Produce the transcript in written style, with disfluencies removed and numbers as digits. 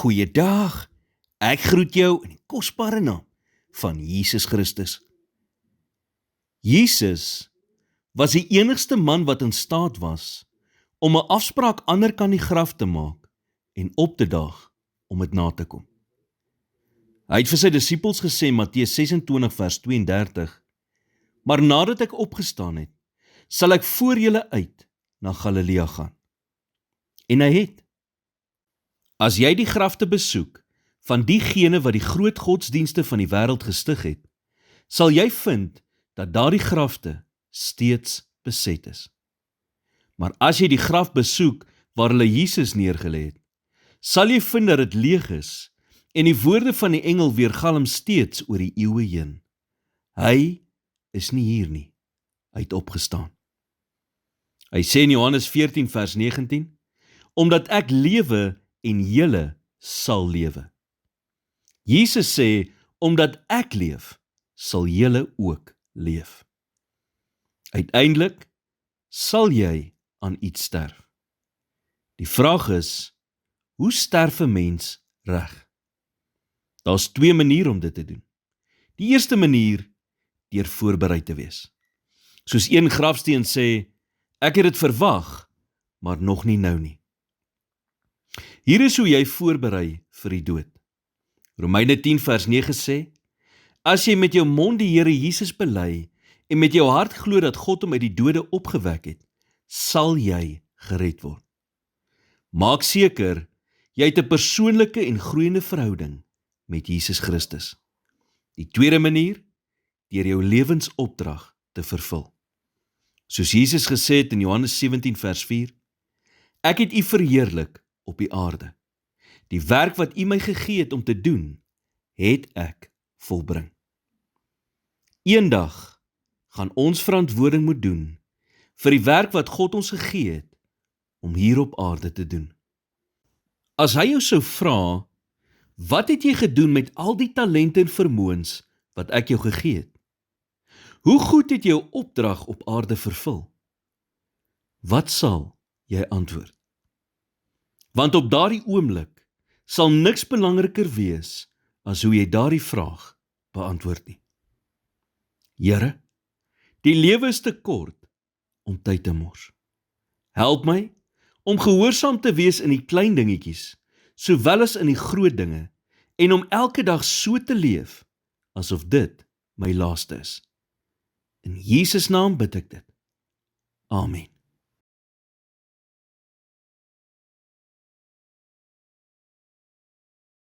Goeiedag, ek groet jou in die kosbare naam van Jesus Christus. Jesus was die enigste man wat in staat was om 'n afspraak ander kan die graf te maak en op te daag om dit na te kom. Hy het vir sy disippels gesê, Matteus 26 vers 32, maar nadat ek opgestaan het, sal ek voor julle uit na Galilea gaan. En hy het. As jy die grafte besoek van diegene wat die groot godsdienste van die wêreld gestig het, sal jy vind dat daardie grafte steeds beset is. Maar as jy die graf besoek waar hulle Jesus neergelê het, sal jy vind dat dit leeg is en die woorde van die engel weergalm steeds oor die eeue heen. Hy is nie hier nie, hy het opgestaan. Hy sê in Johannes 14 vers 19, omdat ek lewe en julle sal lewe. Jesus sê, omdat ek leef, sal julle ook leef. Uiteindelik sal jy aan iets sterf. Die vraag is, hoe sterf 'n mens reg? Daar's 2 maniere om dit te doen. Die eerste manier, deur voorberei te wees. Soos een grafsteen sê, ek het dit verwag, maar nog nie nou nie. Hier is hoe jy voorberei vir die dood. Romeine 10 vers 9 sê, as jy met jou mond die Here Jesus bely en met jou hart glo dat God hom uit die dode opgewek het, sal jy gered word. Maak seker, jy het 'n persoonlike en groeiende verhouding met Jesus Christus. Die tweede manier, deur jou lewensopdrag te vervul. Soos Jesus gesê het in Johannes 17 vers 4, ek het u verheerlik op die aarde. Die werk wat u my gegee het om te doen, het ek volbring. Eendag gaan ons verantwoording moet doen vir die werk wat God ons gegee het om hier op aarde te doen. As hy jou sou vra, wat het jy gedoen met al die talente en vermoëns wat ek jou gegee het? Hoe goed het jy jou opdrag op aarde vervul? Wat sal jy antwoord? Want op daardie oomblik sal niks belangriker wees as hoe jy daardie vraag beantwoord nie. Here, die lewe is te kort om tyd te mors. Help my om gehoorsaam te wees in die klein dingetjies, sowel as in die groot dinge, en om elke dag so te leef, asof dit my laaste is. In Jesus naam bid ek dit. Amen.